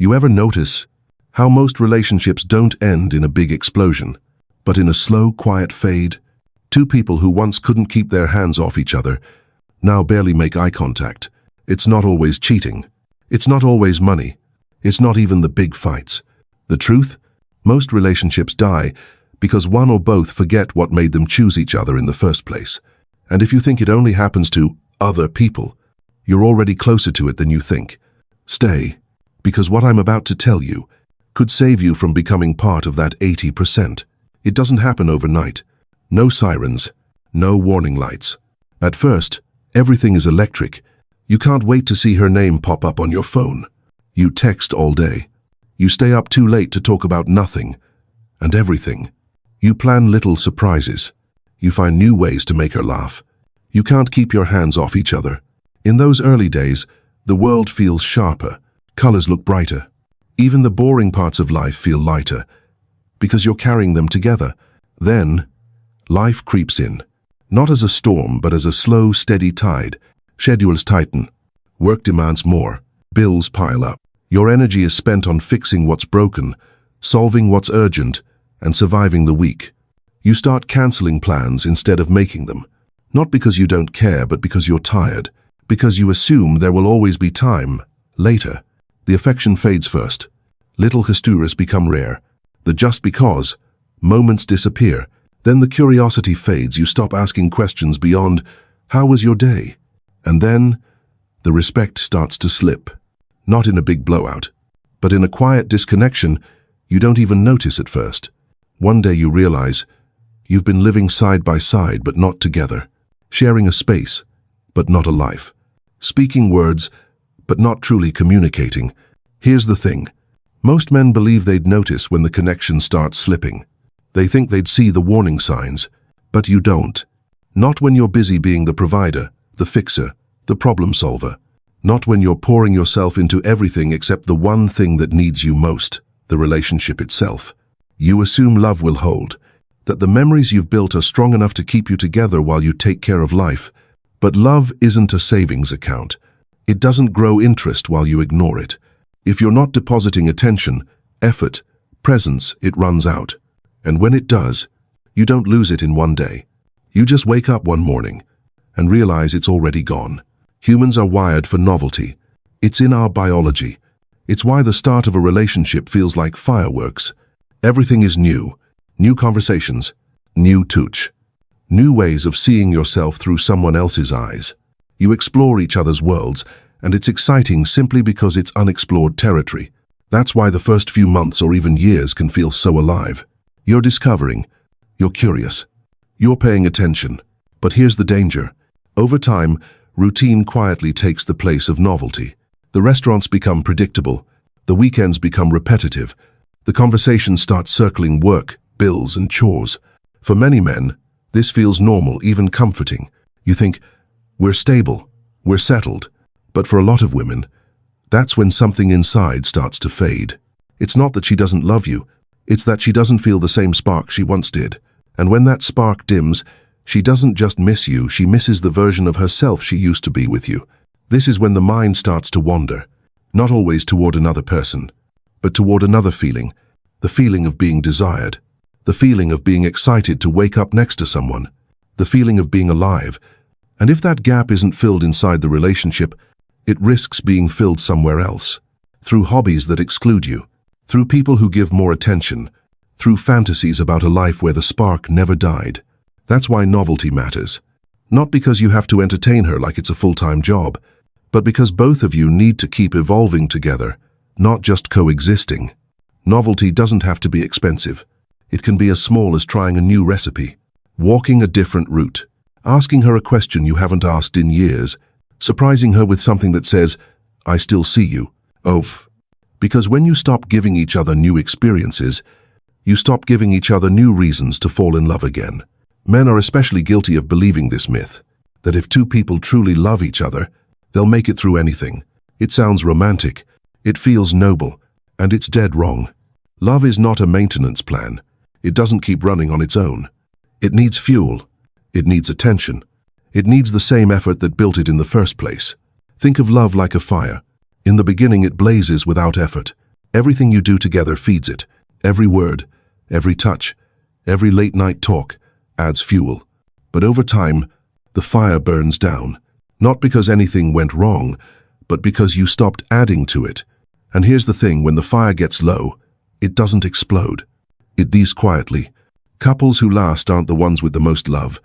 You ever notice how most relationships don't end in a big explosion, but in a slow, quiet fade? Two people who once couldn't keep their hands off each other now barely make eye contact. It's not always cheating. It's not always money. It's not even the big fights. The truth? Most relationships die because one or both forget what made them choose each other in the first place. And if you think it only happens to other people, you're already closer to it than you think. Stay, because what I'm about to tell you could save you from becoming part of that 80%. It doesn't happen overnight. No sirens, no warning lights. At first, everything is electric. You can't wait to see her name pop up on your phone. You text all day. You stay up too late to talk about nothing and everything. You plan little surprises. You find new ways to make her laugh. You can't keep your hands off each other. In those early days, the world feels sharper. Colors look brighter. Even the boring parts of life feel lighter because you're carrying them together. Then, life creeps in, not as a storm, but as a slow, steady tide. Schedules tighten. Work demands more. Bills pile up. Your energy is spent on fixing what's broken, solving what's urgent, and surviving the week. You start canceling plans instead of making them. Not because you don't care, but because you're tired. Because you assume there will always be time. Later, the affection fades first. Little histories become rare. The just because moments disappear. Then the curiosity fades. You stop asking questions beyond, "How was your day?" And then, the respect starts to slip. Not in a big blowout, but in a quiet disconnection you don't even notice at first. One day you realize you've been living side by side but not together, sharing a space but not a life, speaking words but not truly communicating. Here's the thing. Most men believe they'd notice when the connection starts slipping. They think they'd see the warning signs, but you don't. Not when you're busy being the provider, the fixer, the problem solver. Not when you're pouring yourself into everything except the one thing that needs you most, the relationship itself. You assume love will hold, that the memories you've built are strong enough to keep you together while you take care of life. But love isn't a savings account. It doesn't grow interest while you ignore it. If you're not depositing attention, effort, presence, it runs out. And when it does, you don't lose it in one day. You just wake up one morning and realize it's already gone. Humans are wired for novelty. It's in our biology. It's why the start of a relationship feels like fireworks. Everything is new. New conversations, new touch, new ways of seeing yourself through someone else's eyes. You explore each other's worlds, and it's exciting simply because it's unexplored territory. That's why the first few months or even years can feel so alive. You're discovering. You're curious. You're paying attention. But here's the danger. Over time, routine quietly takes the place of novelty. The restaurants become predictable. The weekends become repetitive. The conversation starts circling work, bills, and chores. For many men, this feels normal, even comforting. You think, we're stable, we're settled. But for a lot of women, that's when something inside starts to fade. It's not that she doesn't love you. It's that she doesn't feel the same spark she once did. And when that spark dims, she doesn't just miss you, she misses the version of herself she used to be with you. This is when the mind starts to wander, not always toward another person, but toward another feeling, the feeling of being desired, the feeling of being excited to wake up next to someone, the feeling of being alive. And if that gap isn't filled inside the relationship, it risks being filled somewhere else, through hobbies that exclude you, through people who give more attention, through fantasies about a life where the spark never died. That's why novelty matters. Not because you have to entertain her like it's a full-time job, but because both of you need to keep evolving together, not just coexisting. Novelty doesn't have to be expensive. It can be as small as trying a new recipe, walking a different route, asking her a question you haven't asked in years, surprising her with something that says, "I still see you." Because when you stop giving each other new experiences, you stop giving each other new reasons to fall in love again. Men are especially guilty of believing this myth, that if two people truly love each other, they'll make it through anything. It sounds romantic, it feels noble, and it's dead wrong. Love is not a maintenance plan. It doesn't keep running on its own. It needs fuel. It needs attention. It needs the same effort that built it in the first place. Think of love like a fire. In the beginning it blazes without effort. Everything you do together feeds it. Every word, every touch, every late-night talk adds fuel. But over time, the fire burns down. Not because anything went wrong, but because you stopped adding to it. And here's the thing, when the fire gets low, it doesn't explode. It dies quietly. Couples who last aren't the ones with the most love.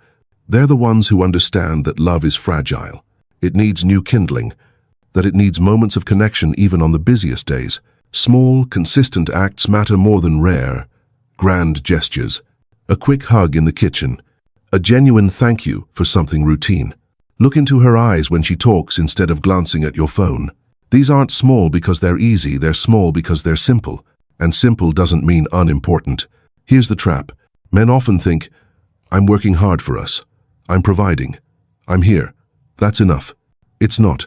They're the ones who understand that love is fragile. It needs new kindling, that it needs moments of connection even on the busiest days. Small, consistent acts matter more than rare, grand gestures. A quick hug in the kitchen. A genuine thank you for something routine. Look into her eyes when she talks instead of glancing at your phone. These aren't small because they're easy, they're small because they're simple. And simple doesn't mean unimportant. Here's the trap. Men often think, I'm working hard for us. I'm providing. I'm here. That's enough. It's not.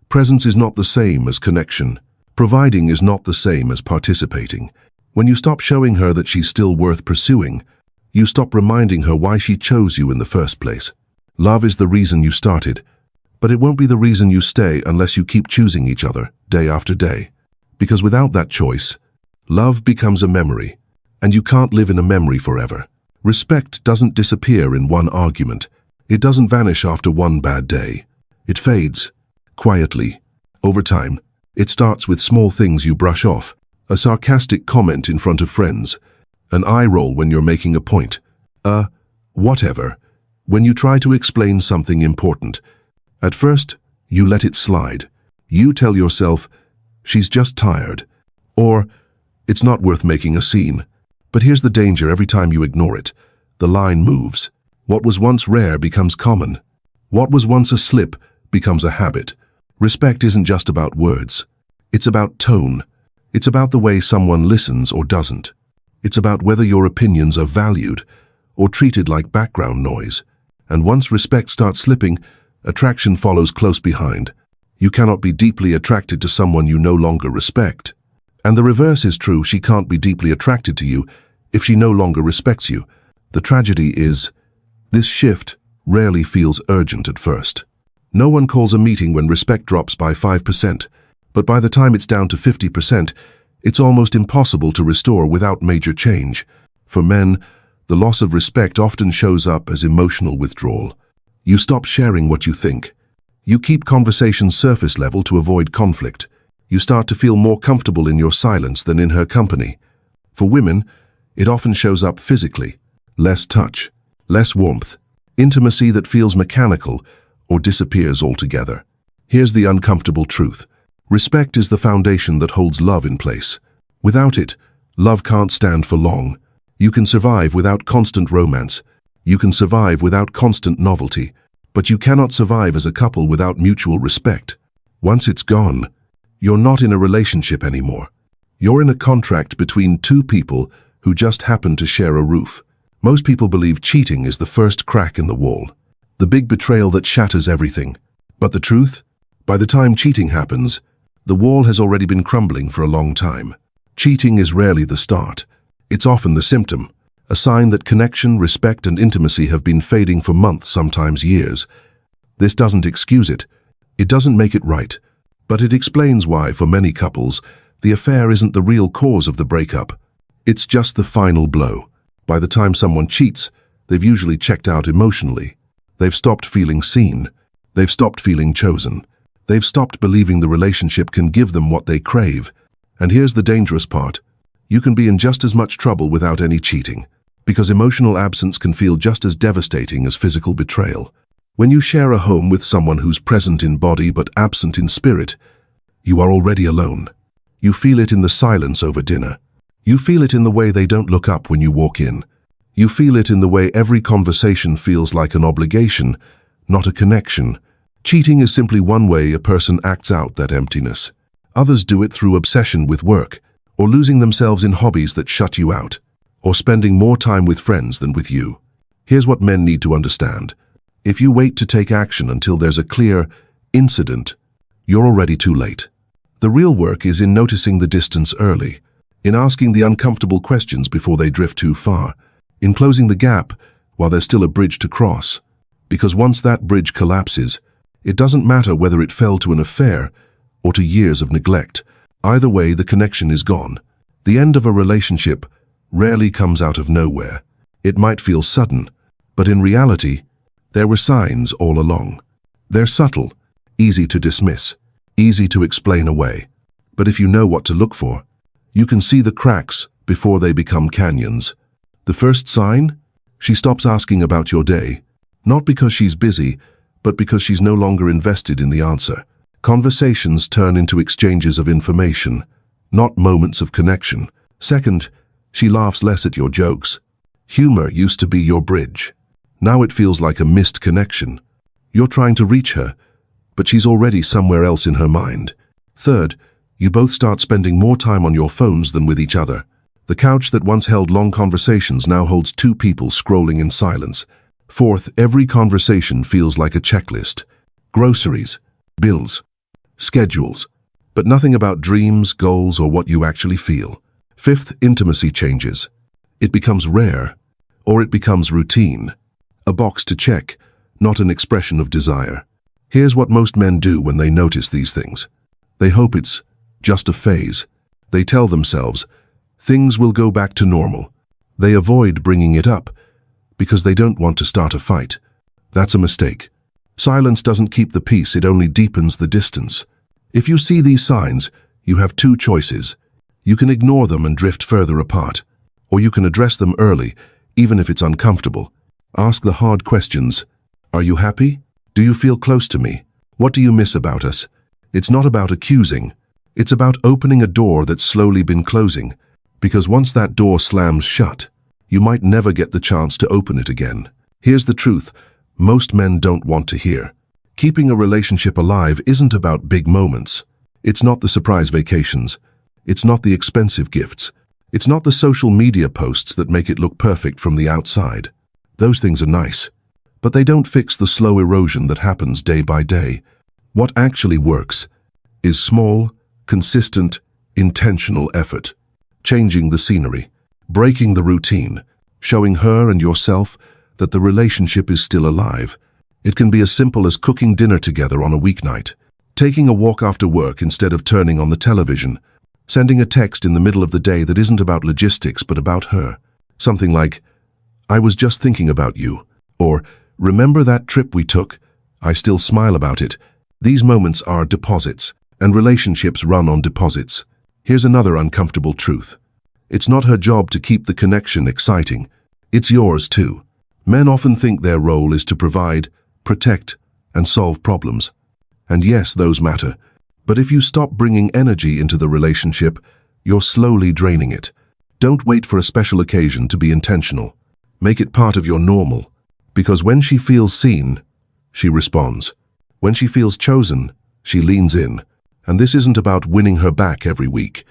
Presence is not the same as connection. Providing is not the same as participating. When you stop showing her that she's still worth pursuing, you stop reminding her why she chose you in the first place. Love is the reason you started, but it won't be the reason you stay unless you keep choosing each other day after day. Because without that choice, love becomes a memory, and you can't live in a memory forever. Respect doesn't disappear in one argument. It doesn't vanish after one bad day. It fades, quietly, over time. It starts with small things you brush off. A sarcastic comment in front of friends. An eye roll when you're making a point. Whatever. When you try to explain something important. At first, you let it slide. You tell yourself, she's just tired. Or, it's not worth making a scene. But here's the danger: every time you ignore it, the line moves. What was once rare becomes common. What was once a slip becomes a habit. Respect isn't just about words. It's about tone. It's about the way someone listens or doesn't. It's about whether your opinions are valued or treated like background noise. And once respect starts slipping, attraction follows close behind. You cannot be deeply attracted to someone you no longer respect. And the reverse is true. She can't be deeply attracted to you if she no longer respects you. The tragedy is, this shift rarely feels urgent at first. No one calls a meeting when respect drops by 5%, but by the time it's down to 50%, it's almost impossible to restore without major change. For men, the loss of respect often shows up as emotional withdrawal. You stop sharing what you think. You keep conversations surface level to avoid conflict. You start to feel more comfortable in your silence than in her company. For women, it often shows up physically. Less touch, less warmth, intimacy that feels mechanical or disappears altogether. Here's the uncomfortable truth. Respect is the foundation that holds love in place. Without it, love can't stand for long. You can survive without constant romance. You can survive without constant novelty. But you cannot survive as a couple without mutual respect. Once it's gone, you're not in a relationship anymore. You're in a contract between two people who just happen to share a roof. Most people believe cheating is the first crack in the wall, the big betrayal that shatters everything. But the truth? By the time cheating happens, the wall has already been crumbling for a long time. Cheating is rarely the start. It's often the symptom, a sign that connection, respect, and intimacy have been fading for months, sometimes years. This doesn't excuse it. It doesn't make it right. But it explains why, for many couples, the affair isn't the real cause of the breakup. It's just the final blow. By the time someone cheats, they've usually checked out emotionally. They've stopped feeling seen. They've stopped feeling chosen. They've stopped believing the relationship can give them what they crave. And here's the dangerous part. You can be in just as much trouble without any cheating, because emotional absence can feel just as devastating as physical betrayal. When you share a home with someone who's present in body but absent in spirit, you are already alone. You feel it in the silence over dinner. You feel it in the way they don't look up when you walk in. You feel it in the way every conversation feels like an obligation, not a connection. Cheating is simply one way a person acts out that emptiness. Others do it through obsession with work, or losing themselves in hobbies that shut you out, or spending more time with friends than with you. Here's what men need to understand. If you wait to take action until there's a clear incident, you're already too late. The real work is in noticing the distance early, in asking the uncomfortable questions before they drift too far, in closing the gap while there's still a bridge to cross. Because once that bridge collapses, it doesn't matter whether it fell to an affair or to years of neglect. Either way, the connection is gone. The end of a relationship rarely comes out of nowhere. It might feel sudden, but in reality, there were signs all along. They're subtle, easy to dismiss, easy to explain away. But if you know what to look for, you can see the cracks before they become canyons. The first sign? She stops asking about your day, not because she's busy, but because she's no longer invested in the answer. Conversations turn into exchanges of information, not moments of connection. Second, she laughs less at your jokes. Humor used to be your bridge. Now it feels like a missed connection. You're trying to reach her, but she's already somewhere else in her mind. Third, you both start spending more time on your phones than with each other. The couch that once held long conversations now holds two people scrolling in silence. Fourth, every conversation feels like a checklist. Groceries, bills, schedules, but nothing about dreams, goals, or what you actually feel. Fifth, intimacy changes. It becomes rare, or it becomes routine. A box to check, not an expression of desire. Here's what most men do when they notice these things. They hope it's just a phase. They tell themselves, things will go back to normal. They avoid bringing it up because they don't want to start a fight. That's a mistake. Silence doesn't keep the peace, it only deepens the distance. If you see these signs, you have two choices. You can ignore them and drift further apart, or you can address them early, even if it's uncomfortable. Ask the hard questions. Are you happy? Do you feel close to me? What do you miss about us? It's not about accusing. It's about opening a door that's slowly been closing, because once that door slams shut, you might never get the chance to open it again. Here's the truth most men don't want to hear. Keeping a relationship alive isn't about big moments. It's not the surprise vacations. It's not the expensive gifts. It's not the social media posts that make it look perfect from the outside. Those things are nice, but they don't fix the slow erosion that happens day by day. What actually works is small, consistent, intentional effort. Changing the scenery, breaking the routine, showing her and yourself that the relationship is still alive. It can be as simple as cooking dinner together on a weeknight, taking a walk after work instead of turning on the television, sending a text in the middle of the day that isn't about logistics but about her. Something like, I was just thinking about you, or remember that trip we took? I still smile about it. These moments are deposits, and relationships run on deposits. Here's another uncomfortable truth. It's not her job to keep the connection exciting. It's yours too. Men often think their role is to provide, protect, and solve problems. And yes, those matter. But if you stop bringing energy into the relationship, you're slowly draining it. Don't wait for a special occasion to be intentional. Make it part of your normal. Because when she feels seen, she responds. When she feels chosen, she leans in. And this isn't about winning her back every week.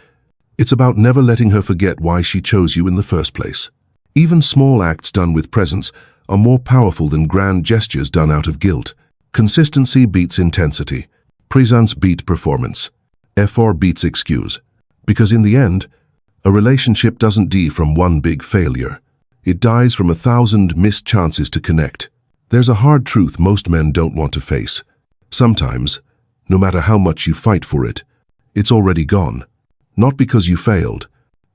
It's about never letting her forget why she chose you in the first place. Even small acts done with presence are more powerful than grand gestures done out of guilt. Consistency beats intensity. Presence beats performance. Effort beats excuse. Because in the end, a relationship doesn't die from one big failure. It dies from 1,000 missed chances to connect. There's a hard truth most men don't want to face. Sometimes, no matter how much you fight for it, it's already gone. Not because you failed,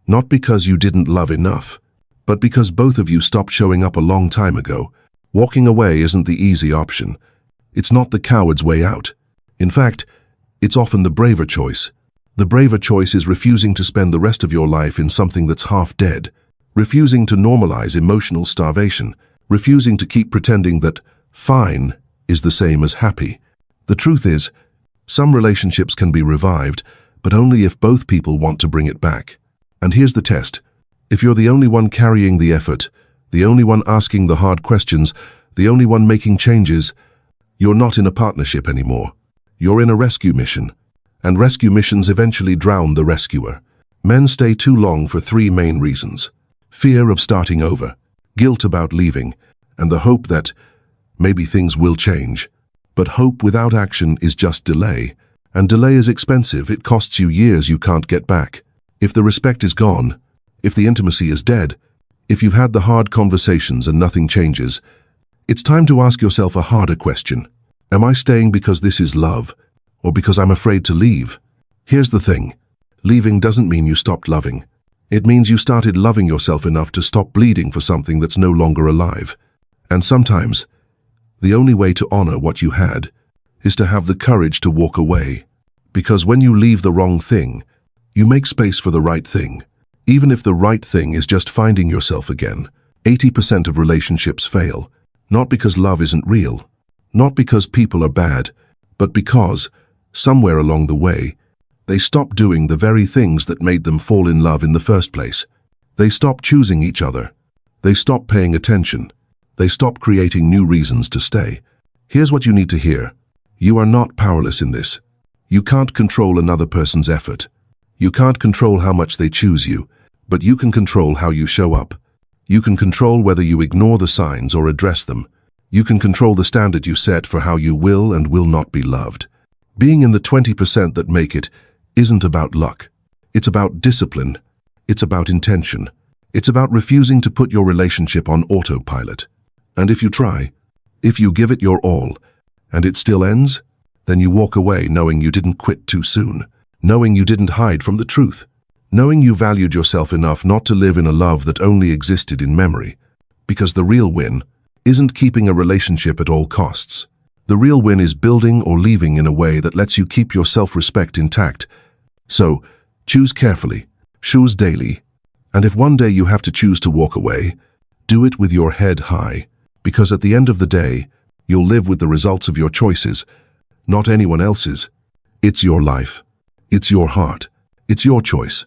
not because you didn't love enough, but because both of you stopped showing up a long time ago. Walking away isn't the easy option. It's not the coward's way out. In fact, it's often the braver choice. The braver choice is refusing to spend the rest of your life in something that's half dead, refusing to normalize emotional starvation, refusing to keep pretending that fine is the same as happy. The truth is, some relationships can be revived, but only if both people want to bring it back. And here's the test. If you're the only one carrying the effort, the only one asking the hard questions, the only one making changes, you're not in a partnership anymore. You're in a rescue mission. And rescue missions eventually drown the rescuer. Men stay too long for three main reasons. Fear of starting over, guilt about leaving, and the hope that maybe things will change. But hope without action is just delay. And delay is expensive. It costs you years you can't get back. If the respect is gone, if the intimacy is dead, if you've had the hard conversations and nothing changes, it's time to ask yourself a harder question. Am I staying because this is love, or because I'm afraid to leave? Here's the thing. Leaving doesn't mean you stopped loving. It means you started loving yourself enough to stop bleeding for something that's no longer alive. And sometimes, the only way to honor what you had is to have the courage to walk away. Because when you leave the wrong thing, you make space for the right thing. Even if the right thing is just finding yourself again. 80% of relationships fail, not because love isn't real, not because people are bad, but because, somewhere along the way, they stop doing the very things that made them fall in love in the first place. They stop choosing each other. They stop paying attention. They stop creating new reasons to stay. Here's what you need to hear. You are not powerless in this. You can't control another person's effort. You can't control how much they choose you, but you can control how you show up. You can control whether you ignore the signs or address them. You can control the standard you set for how you will and will not be loved. Being in the 20% that make it isn't about luck. It's about discipline. It's about intention. It's about refusing to put your relationship on autopilot. And if you try, if you give it your all, and it still ends, then you walk away knowing you didn't quit too soon, knowing you didn't hide from the truth, knowing you valued yourself enough not to live in a love that only existed in memory. Because the real win isn't keeping a relationship at all costs. The real win is building or leaving in a way that lets you keep your self-respect intact. So, choose carefully, choose daily, and if one day you have to choose to walk away, do it with your head high, because at the end of the day, you'll live with the results of your choices, not anyone else's. It's your life. It's your heart. It's your choice.